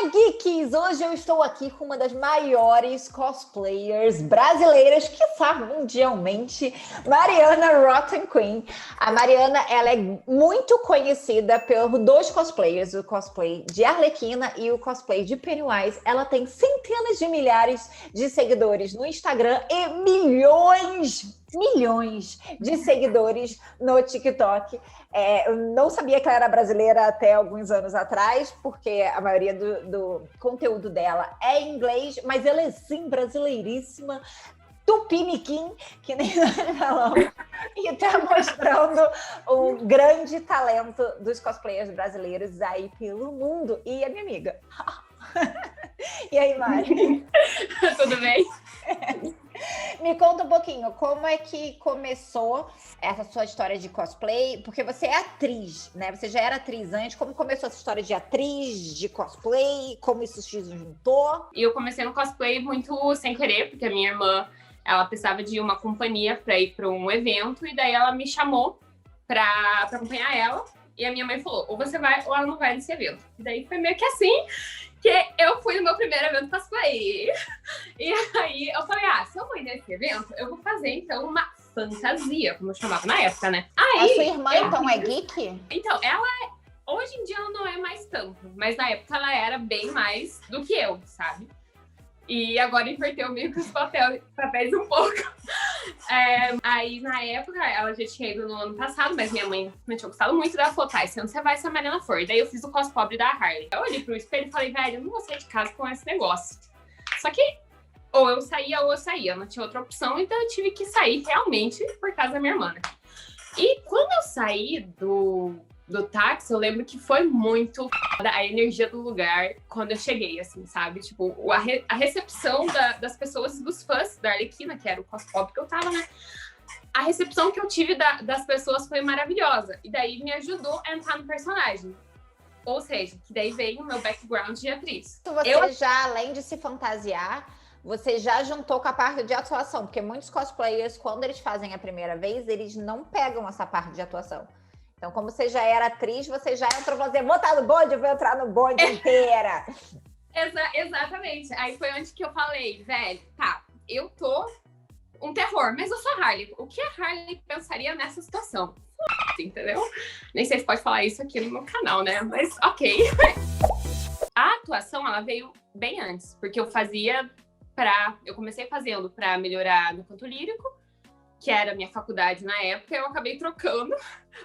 Olá, geeks! Hoje eu estou aqui com uma das maiores cosplayers brasileiras, quiçá mundialmente, Mariana Rotten Queen. A Mariana, ela é muito conhecida por dois cosplayers, o cosplay de Arlequina e o cosplay de Pennywise. Ela tem centenas de milhares de seguidores no Instagram e milhões de seguidores no TikTok. Eu não sabia que ela era brasileira até alguns anos atrás, porque a maioria do conteúdo dela é em inglês, mas ela é sim brasileiríssima, tupiniquim, que nem nós falamos, e está mostrando o grande talento dos cosplayers brasileiros aí pelo mundo. E a minha amiga. E aí, Mari? Tudo bem? Me conta um pouquinho, como é que começou essa sua história de cosplay? Porque você é atriz, né? Você já era atriz antes. Como começou essa história de atriz, de cosplay? Como isso se juntou? E eu comecei no cosplay muito sem querer, porque a minha irmã, ela precisava de uma companhia para ir para um evento, e daí ela me chamou para acompanhar ela. E a minha mãe falou, ou você vai ou ela não vai nesse evento. E daí foi meio que assim que eu fui no meu primeiro evento cosplay. E aí eu falei, se eu vou ir nesse evento, eu vou fazer então uma fantasia, como eu chamava na época, né? Aí, a sua irmã então é geek? Então, hoje em dia ela não é mais tanto, mas na época ela era bem mais do que eu, sabe? E agora inverteu meio que os papéis um pouco. Aí, na época, ela já tinha ido no ano passado, mas minha mãe não tinha gostado muito dela. Falou, esse ano você vai se a Mariana for. Daí eu fiz o cospobre da Harley. Eu olhei pro espelho e falei, velho, eu não vou sair de casa com esse negócio. Só que ou eu saía, eu não tinha outra opção, então eu tive que sair realmente por causa da minha irmã, né? E quando eu saí do táxi, eu lembro que foi muito a energia do lugar quando eu cheguei, assim, sabe? Tipo, a recepção das pessoas, dos fãs da Arlequina, que era o cosplay que eu tava, né? A recepção que eu tive das pessoas foi maravilhosa. E daí me ajudou a entrar no personagem. Ou seja, que daí veio o meu background de atriz. Você já, além de se fantasiar, você já juntou com a parte de atuação, porque muitos cosplayers, quando eles fazem a primeira vez, eles não pegam essa parte de atuação. Então, como você já era atriz, você já entrou pra dizer, vou estar no bonde, eu vou entrar no bonde inteira. Exatamente. Aí foi onde que eu falei, velho, eu tô um terror, mas eu sou a Harley. O que a Harley pensaria nessa situação? Entendeu? Nem sei se pode falar isso aqui no meu canal, né? Mas ok. A atuação, ela veio bem antes, porque eu comecei fazendo pra melhorar no canto lírico, que era a minha faculdade na época, eu acabei trocando,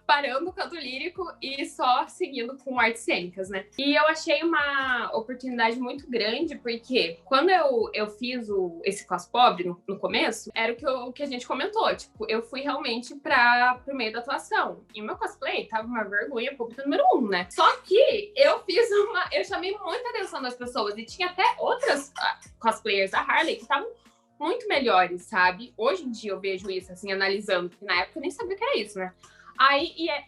parando o canto lírico e só seguindo com artes cênicas, né? E eu achei uma oportunidade muito grande, porque quando eu fiz esse cospobre no começo, era o que a gente comentou, tipo, eu fui realmente pro meio da atuação. E o meu cosplay tava uma vergonha pública número 1, né? Só que eu chamei muita atenção das pessoas, e tinha até outras cosplayers da Harley que estavam muito melhores, sabe? Hoje em dia eu vejo isso, assim, analisando, porque na época eu nem sabia o que era isso, né?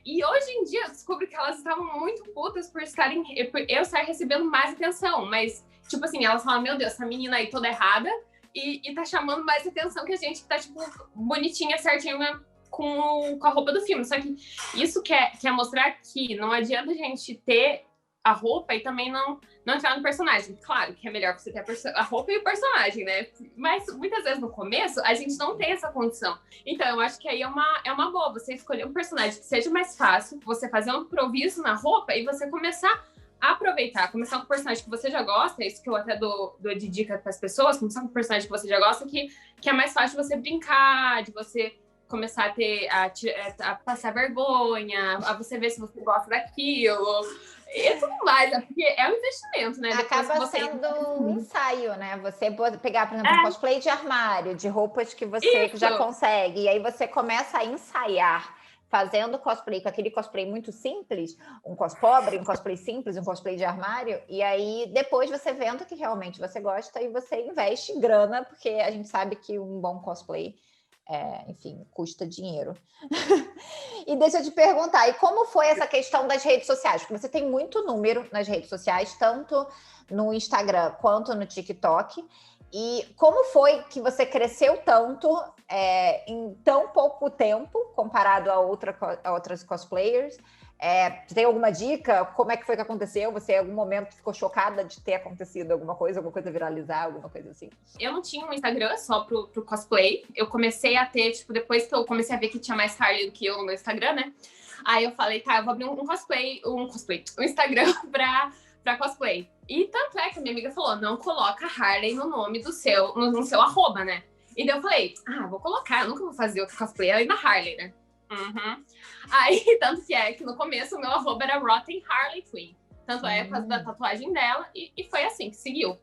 E hoje em dia eu descubro que elas estavam muito putas por eu estar recebendo mais atenção, mas, tipo assim, elas falam, meu Deus, essa menina aí toda errada e tá chamando mais atenção que a gente que tá, tipo, bonitinha, certinha com a roupa do filme. Só que isso quer mostrar que não adianta a gente ter a roupa e também não entrar no personagem. Claro que é melhor você ter a roupa e o personagem, né? Mas muitas vezes no começo a gente não tem essa condição. Então eu acho que aí é uma boa você escolher um personagem que seja mais fácil, você fazer um improviso na roupa e você começar a aproveitar, começar com um personagem que você já gosta, é isso que eu até dou de dica para as pessoas, começar com um personagem que você já gosta, que é mais fácil de você brincar, de você começar a passar vergonha, a você ver se você gosta daquilo. E tudo mais, porque é um investimento, né? Acaba sendo um ensaio, né? Você pegar, por exemplo, um cosplay de armário, de roupas que você já consegue, e aí você começa a ensaiar fazendo cosplay com aquele cosplay muito simples, um cospobre, um cosplay simples, um cosplay de armário, e aí depois você vendo que realmente você gosta e você investe grana, porque a gente sabe que um bom cosplay enfim, custa dinheiro. E deixa eu te perguntar, e como foi essa questão das redes sociais? Porque você tem muito número nas redes sociais, tanto no Instagram quanto no TikTok. E como foi que você cresceu tanto em tão pouco tempo, comparado a outras cosplayers? Você tem alguma dica? Como é que foi que aconteceu? Você em algum momento ficou chocada de ter acontecido alguma coisa viralizar, alguma coisa assim? Eu não tinha um Instagram só pro cosplay. Eu comecei a ter, tipo, depois que eu comecei a ver que tinha mais Harley do que eu no meu Instagram, né? Aí eu falei, tá, eu vou abrir um Instagram pra cosplay. E tanto é que a minha amiga falou, não coloca Harley no nome do no seu arroba, né? E daí eu falei, vou colocar, eu nunca vou fazer outro cosplay além da Harley, né? Uhum. Aí, tanto que é que no começo o meu arroba era Rotten Harley Quinn. Tanto é por causa da tatuagem dela, e foi assim que seguiu.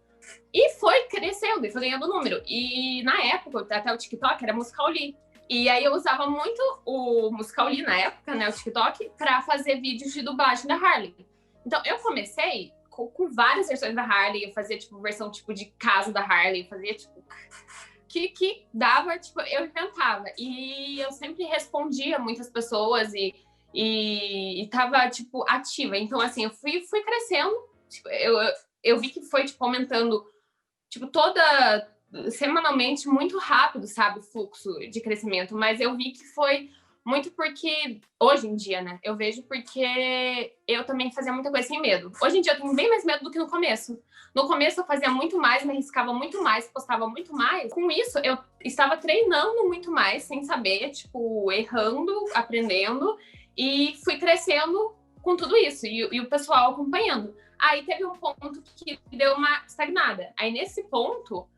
E foi crescendo, e foi ganhando número. E na época, até o TikTok era Musical.ly. E aí eu usava muito o Musical.ly na época, né, o TikTok, pra fazer vídeos de dublagem da Harley. Então eu comecei com várias versões da Harley, eu fazia tipo versão tipo de casa da Harley, eu fazia tipo que dava, tipo, eu inventava. E eu sempre respondia muitas pessoas e tava tipo ativa. Então assim, eu fui crescendo, tipo, eu vi que foi tipo aumentando tipo semanalmente muito rápido, sabe, o fluxo de crescimento, mas eu vi que foi muito porque, hoje em dia, né, eu vejo porque eu também fazia muita coisa sem medo. Hoje em dia eu tenho bem mais medo do que no começo. No começo eu fazia muito mais, me arriscava muito mais, postava muito mais. Com isso, eu estava treinando muito mais, sem saber, tipo, errando, aprendendo, e fui crescendo com tudo isso, e o pessoal acompanhando. Aí teve um ponto que deu uma estagnada. Aí nesse ponto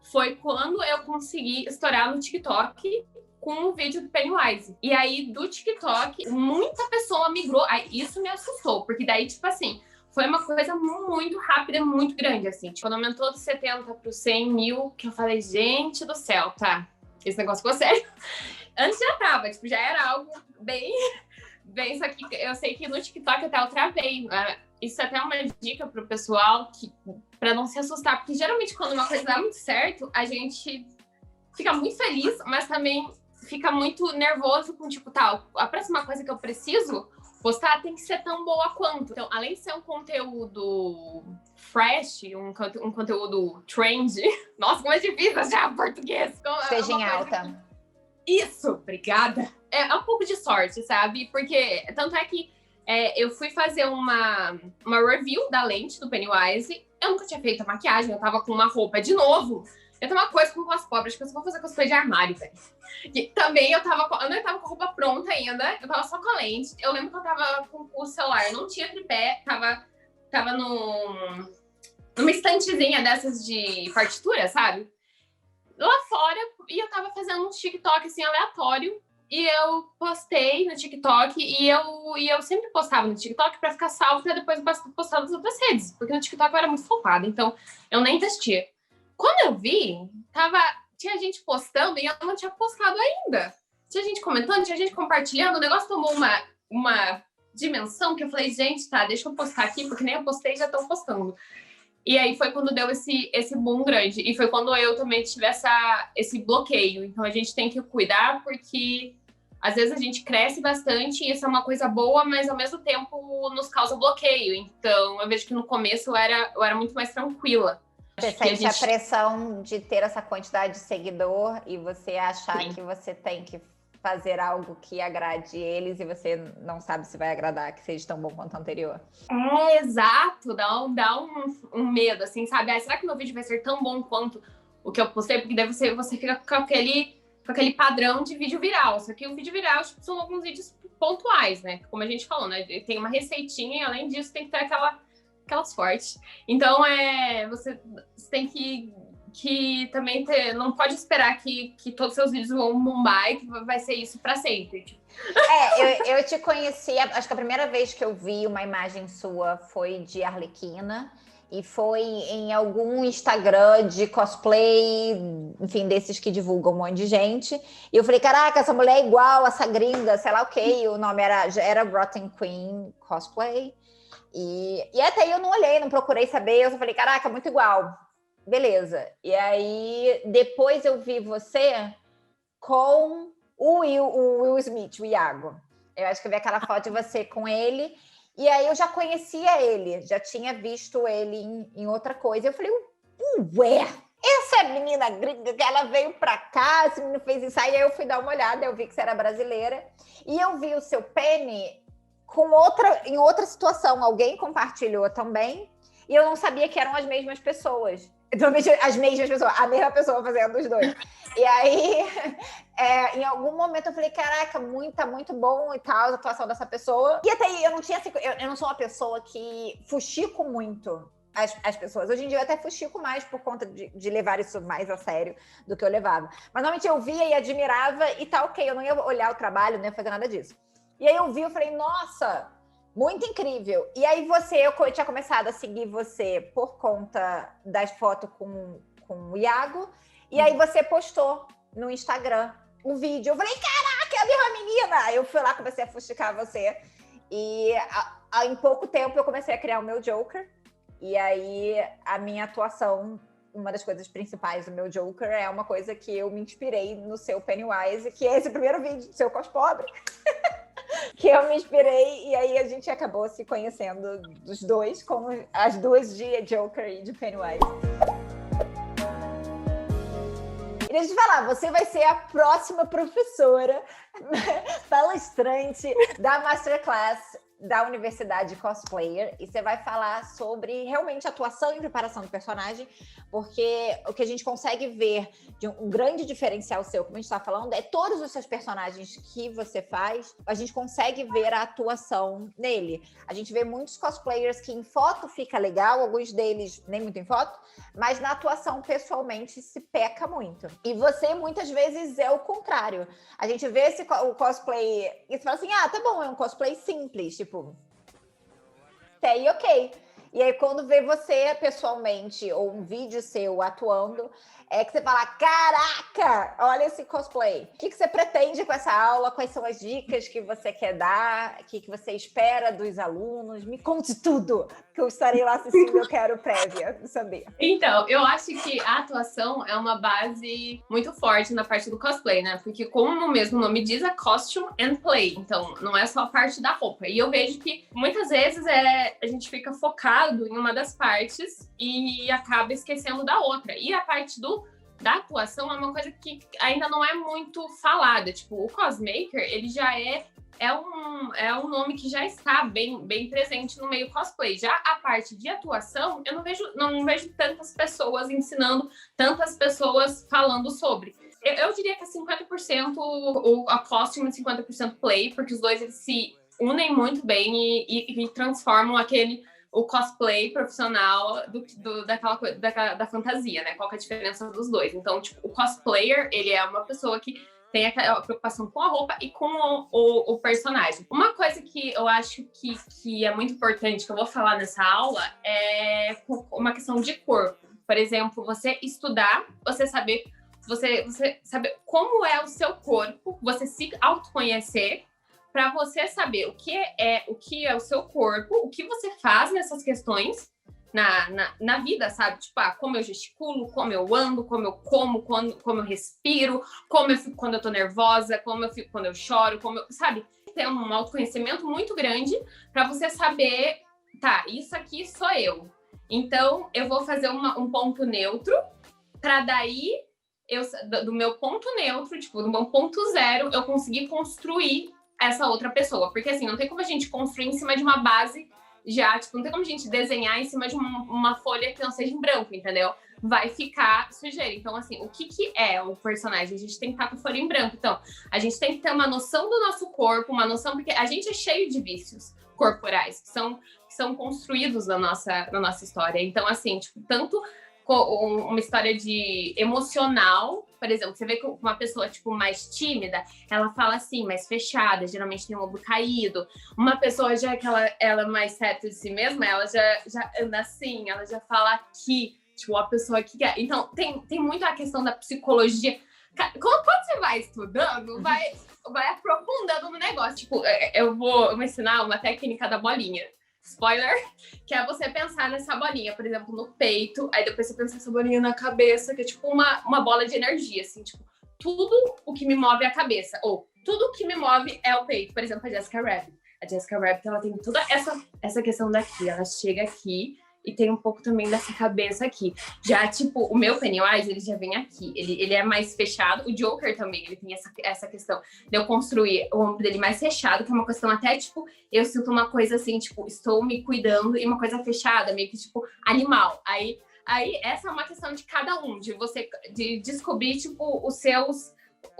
foi quando eu consegui estourar no TikTok com um vídeo do Pennywise. E aí do TikTok, muita pessoa migrou. Aí isso me assustou, porque daí, tipo assim, foi uma coisa muito rápida, muito grande, assim. Tipo, quando aumentou de 70 para 100 mil, que eu falei, gente do céu, tá, esse negócio ficou sério. Antes já tava, tipo, já era algo bem... Só que eu sei que no TikTok até eu travei, né? Isso é até uma dica pro pessoal para não se assustar, porque geralmente quando uma coisa dá muito certo, a gente fica muito feliz, mas também fica muito nervoso com tipo, a próxima coisa que eu preciso postar tem que ser tão boa quanto. Então, além de ser um conteúdo fresh, um conteúdo trend, nossa, como é difícil já português. Esteja em alta. Isso, obrigada. É um pouco de sorte, sabe? Porque tanto é que eu fui fazer uma review da lente do Pennywise. Eu nunca tinha feito a maquiagem, eu tava com uma roupa de novo. Eu tenho uma coisa com as pobres, que eu só vou fazer cosplay de armário, velho. E também eu não tava com a roupa pronta ainda, eu tava só com a lente. Eu lembro que eu tava com o celular, não tinha tripé, tava numa estantezinha dessas de partitura, sabe? Lá fora, e eu tava fazendo um TikTok, assim, aleatório, e eu postei no TikTok, e eu sempre postava no TikTok pra ficar salvo, pra depois postar nas outras redes, porque no TikTok eu era muito focada, então eu nem investia. Quando eu vi, tinha gente postando, e eu não tinha postado ainda. Tinha gente comentando, tinha gente compartilhando, o negócio tomou uma dimensão que eu falei, gente, tá, deixa eu postar aqui, porque nem eu postei, já estão postando. E aí foi quando deu esse boom grande. E foi quando eu também tive esse bloqueio. Então a gente tem que cuidar, porque às vezes a gente cresce bastante e isso é uma coisa boa, mas ao mesmo tempo nos causa bloqueio. Então eu vejo que no começo eu era muito mais tranquila. Você sente a pressão de ter essa quantidade de seguidor e você achar Sim. que você tem que fazer algo que agrade eles e você não sabe se vai agradar, que seja tão bom quanto o anterior. Exato, dá um medo, assim, sabe? Será que meu vídeo vai ser tão bom quanto o que eu postei? Porque daí você fica com aquele padrão de vídeo viral. Só que o vídeo viral são alguns vídeos pontuais, né? Como a gente falou, né? Tem uma receitinha e além disso tem que ter aquelas fortes. Então, você tem que também não pode esperar que todos os seus vídeos vão bombar e que vai ser isso para sempre. Tipo. Eu te conheci, acho que a primeira vez que eu vi uma imagem sua foi de Arlequina e foi em algum Instagram de cosplay, enfim, desses que divulgam um monte de gente. E eu falei, caraca, essa mulher é igual, essa gringa, sei lá o quê. O nome era Rotten Queen Cosplay. E até aí eu não olhei, não procurei saber. Eu só falei, caraca, muito igual. Beleza. E aí, depois eu vi você com o Will Smith, o Iago. Eu acho que eu vi aquela foto de você com ele. E aí eu já conhecia ele, já tinha visto ele em outra coisa. Eu falei, ué, essa menina gringa que ela veio pra cá, esse menino fez isso. Aí eu fui dar uma olhada, eu vi que você era brasileira. E eu vi o seu Penny em outra situação, alguém compartilhou também, e eu não sabia que eram as mesmas pessoas. As mesmas pessoas, a mesma pessoa fazendo os dois. E aí, em algum momento eu falei, caraca, muito bom e tal, a atuação dessa pessoa. E até aí, eu não sou uma pessoa que fuxico muito as pessoas. Hoje em dia eu até fuxico mais por conta de levar isso mais a sério do que eu levava. Mas normalmente eu via e admirava e tá ok, eu não ia olhar o trabalho, não ia fazer nada disso. E aí eu vi, eu falei, nossa, muito incrível. E aí eu tinha começado a seguir você por conta das fotos com o Iago, e aí você postou no Instagram um vídeo. Eu falei, caraca, é a mesma menina! Eu fui lá, comecei a fuxicar você. E em pouco tempo eu comecei a criar o meu Joker. E aí a minha atuação, uma das coisas principais do meu Joker é uma coisa que eu me inspirei no seu Pennywise, que é esse primeiro vídeo do seu cospobre. Que eu me inspirei, e aí a gente acabou se conhecendo dos dois, como as duas de Joker e de Pennywise. E deixa eu te falar, você vai ser a próxima professora palestrante da Masterclass da Universidade Cosplayer, e você vai falar sobre realmente atuação e preparação do personagem, porque o que a gente consegue ver de um grande diferencial seu, como a gente está falando, é todos os seus personagens que você faz, a gente consegue ver a atuação nele. A gente vê muitos cosplayers que em foto fica legal, alguns deles nem muito em foto, mas na atuação, pessoalmente, se peca muito. E você, muitas vezes, é o contrário. A gente vê o cosplay e você fala assim, tá bom, é um cosplay simples, tipo, até aí ok. E aí, quando vê você pessoalmente, ou um vídeo seu atuando, é que você fala, caraca, olha esse cosplay. O que você pretende com essa aula? Quais são as dicas que você quer dar? O que você espera dos alunos? Me conte tudo, que eu estarei lá assistindo, eu quero prévia saber. Então, eu acho que a atuação é uma base muito forte na parte do cosplay, né? Porque como o mesmo nome diz, é costume and play. Então, não é só a parte da roupa. E eu vejo que muitas vezes a gente fica focado em uma das partes e acaba esquecendo da outra. E a parte da atuação é uma coisa que ainda não é muito falada. Tipo, o cosmaker, ele já é um nome que já está bem presente no meio cosplay. Já a parte de atuação, eu não vejo tantas pessoas ensinando, tantas pessoas falando sobre. Eu diria que é 50% a costume e 50% play, porque os dois eles se unem muito bem e transformam o cosplay profissional daquela coisa, da fantasia, né? Qual que é a diferença dos dois? Então, tipo, o cosplayer, ele é uma pessoa que tem aquela preocupação com a roupa e com o personagem. Uma coisa que eu acho que é muito importante, que eu vou falar nessa aula, é uma questão de corpo. Por exemplo, você estudar, você saber como é o seu corpo, você se autoconhecer, para você saber o que é o seu corpo, o que você faz nessas questões na vida, sabe? Tipo, como eu gesticulo, como eu ando, como eu como, como eu respiro, como eu fico quando eu tô nervosa, como eu fico quando eu choro, sabe? Ter um autoconhecimento muito grande para você saber, isso aqui sou eu. Então, eu vou fazer um ponto neutro, para daí, do meu ponto neutro, tipo, do meu ponto zero, eu conseguir construir essa outra pessoa. Porque, assim, não tem como a gente construir em cima de uma base já, tipo, não tem como a gente desenhar em cima de uma folha que não seja em branco, entendeu? Vai ficar sujeira. Então, assim, o que é o personagem? A gente tem que estar com a folha em branco. Então, a gente tem que ter uma noção do nosso corpo, uma noção, porque a gente é cheio de vícios corporais que são construídos na nossa história. Então, assim, tipo, tanto uma história de emocional, por exemplo, você vê que uma pessoa, tipo, mais tímida, ela fala assim, mais fechada, geralmente tem um ombro caído. Uma pessoa já que ela é mais certa de si mesma, ela já anda assim, ela já fala aqui, tipo, a pessoa que quer. Então, tem muito a questão da psicologia. Quando você vai estudando, vai aprofundando no negócio. Tipo, eu vou ensinar uma técnica da bolinha. Spoiler, que é você pensar nessa bolinha, por exemplo, no peito, aí depois você pensa nessa bolinha na cabeça, que é tipo uma bola de energia, assim, tipo, tudo o que me move é a cabeça, ou tudo o que me move é o peito. Por exemplo, a Jessica Rabbit. A Jessica Rabbit, ela tem toda essa questão daqui, ela chega aqui e tem um pouco também dessa cabeça aqui. Já, tipo, o meu Pennywise, ele já vem aqui. Ele é mais fechado. O Joker também, ele tem essa questão de eu construir o ombro dele mais fechado, que é uma questão até, tipo, eu sinto uma coisa assim, tipo, estou me cuidando, e uma coisa fechada, meio que, tipo, animal. Aí essa é uma questão de cada um, de você de descobrir, tipo, os seus...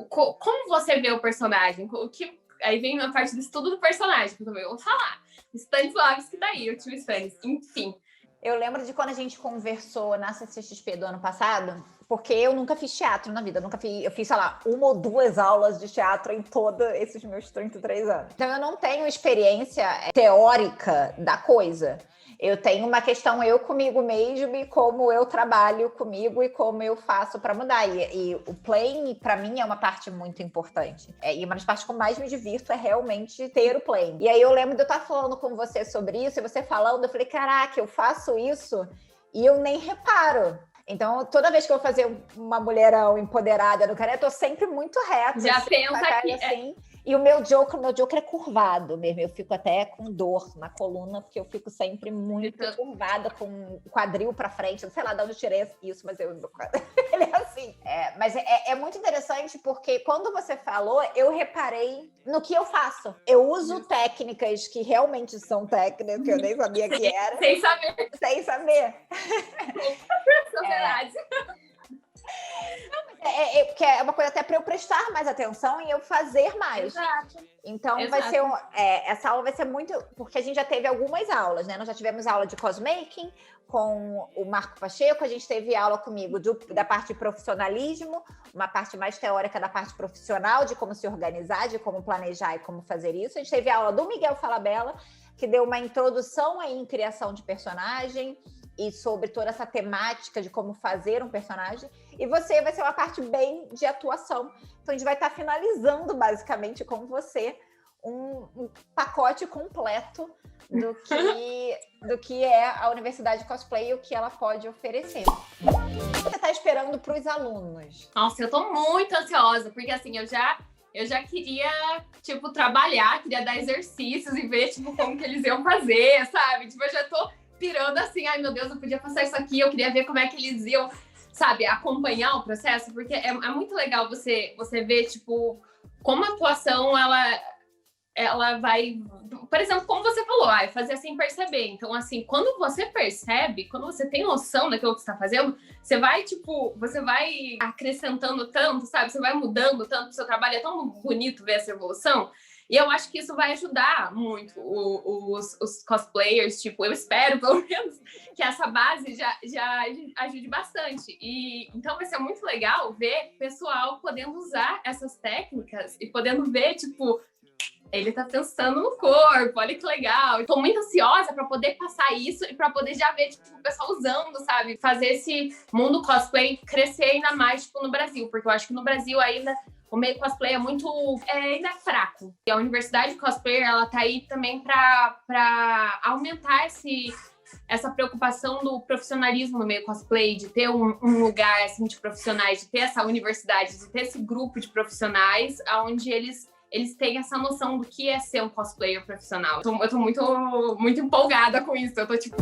Como você vê o personagem? O que... Aí vem a parte do estudo do personagem, que eu também vou falar. Stanislavski daí, o tio Stanis, enfim. Eu lembro de quando a gente conversou na CCXP do ano passado, porque eu nunca fiz teatro na vida, eu fiz, sei lá, 1 ou 2 aulas de teatro em todos esses meus 33 anos. Então eu não tenho experiência teórica da coisa. Eu tenho uma questão eu comigo mesmo e como eu trabalho comigo e como eu faço para mudar. E o playing, para mim, é uma parte muito importante. E uma das partes que eu mais me divirto é realmente ter o playing. E aí eu lembro de eu estar falando com você sobre isso, e você falando, eu falei, caraca, eu faço isso e eu nem reparo. Então, toda vez que eu vou fazer uma mulherão empoderada no cara, eu tô sempre muito reta. Já pensa aqui. Assim. E o meu Joker é curvado mesmo. Eu fico até com dor na coluna, porque eu fico sempre muito curvada, com o quadril pra frente. Não sei lá de onde eu tirei isso, mas ele é assim. Mas é muito interessante, porque quando você falou, eu reparei no que eu faço. Eu uso técnicas que realmente são técnicas, que eu nem sabia que era. Sem saber. Sem saber. Sociedade. Porque é uma coisa até para eu prestar mais atenção e eu fazer mais. Exato. Então, vai ser essa aula vai ser muito... Porque a gente já teve algumas aulas, né? Nós já tivemos aula de cosmaking com o Marco Pacheco, a gente teve aula comigo da parte de profissionalismo, uma parte mais teórica da parte profissional, de como se organizar, de como planejar e como fazer isso. A gente teve aula do Miguel Falabella, que deu uma introdução aí em criação de personagem e sobre toda essa temática de como fazer um personagem. E você vai ser uma parte bem de atuação. Então, a gente vai estar finalizando, basicamente, com você, um pacote completo do que é a Universidade Cosplay e o que ela pode oferecer. O que você está esperando para os alunos? Nossa, eu estou muito ansiosa, porque assim, eu já queria, tipo, trabalhar, queria dar exercícios e ver, tipo, como que eles iam fazer, sabe? Tipo, eu já tô pirando assim, ai meu Deus, eu podia passar isso aqui, eu queria ver como é que eles iam, sabe, acompanhar o processo, porque é muito legal você ver, tipo, como a atuação, ela vai, por exemplo, como você falou, fazer sem perceber. Então, assim, quando você percebe, quando você tem noção daquilo que você está fazendo, você vai, tipo, você vai acrescentando tanto, sabe? Você vai mudando tanto, o seu trabalho é tão bonito ver essa evolução. E eu acho que isso vai ajudar muito os cosplayers, tipo, eu espero, pelo menos, que essa base já ajude bastante. E então vai ser muito legal ver o pessoal podendo usar essas técnicas e podendo ver, tipo, ele tá pensando no corpo, olha que legal. Tô muito ansiosa para poder passar isso e para poder já ver, tipo, o pessoal usando, sabe? Fazer esse mundo cosplay crescer ainda mais, tipo, no Brasil. Porque eu acho que no Brasil ainda o meio cosplay é muito... ainda fraco. E a Universidade Cosplay, ela tá aí também para aumentar essa preocupação do profissionalismo no meio cosplay, de ter um lugar, assim, de profissionais, de ter essa universidade, de ter esse grupo de profissionais onde eles têm essa noção do que é ser um cosplayer profissional. Eu tô muito, muito empolgada com isso. Eu tô tipo...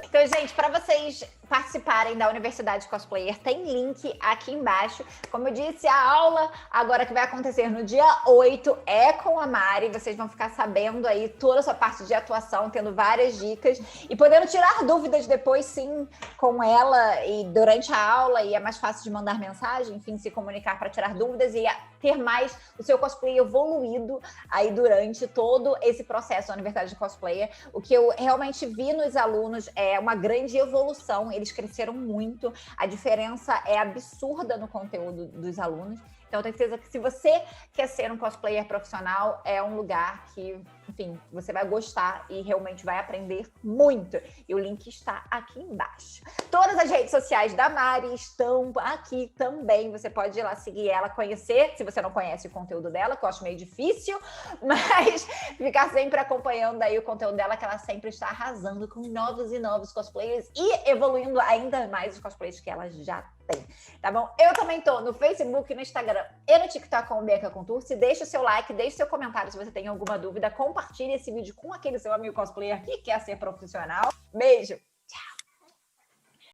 Então, gente, para vocês participarem da Universidade Cosplayer, tem link aqui embaixo. Como eu disse, a aula agora que vai acontecer no dia 8 é com a Mari. Vocês vão ficar sabendo aí toda a sua parte de atuação, tendo várias dicas e podendo tirar dúvidas depois, sim, com ela e durante a aula. E é mais fácil de mandar mensagem, enfim, se comunicar para tirar dúvidas e ter mais o seu cosplay evoluído aí durante todo esse processo da Universidade Cosplayer. O que eu realmente vi nos alunos é uma grande evolução. Eles cresceram muito, a diferença é absurda no conteúdo dos alunos. Então, eu tenho certeza que se você quer ser um cosplayer profissional, é um lugar que, enfim, você vai gostar e realmente vai aprender muito. E o link está aqui embaixo. Todas as redes sociais da Mari estão aqui também. Você pode ir lá seguir ela, conhecer, se você não conhece o conteúdo dela, que eu acho meio difícil, mas ficar sempre acompanhando aí o conteúdo dela, que ela sempre está arrasando com novos e novos cosplayers e evoluindo ainda mais os cosplayers que ela já tem, tá bom? Eu também tô no Facebook, no Instagram e no TikTok com o Bianca Contursi. Deixa o seu like, deixa o seu comentário se você tem alguma dúvida. Compartilhe esse vídeo com aquele seu amigo cosplayer que quer ser profissional. Beijo!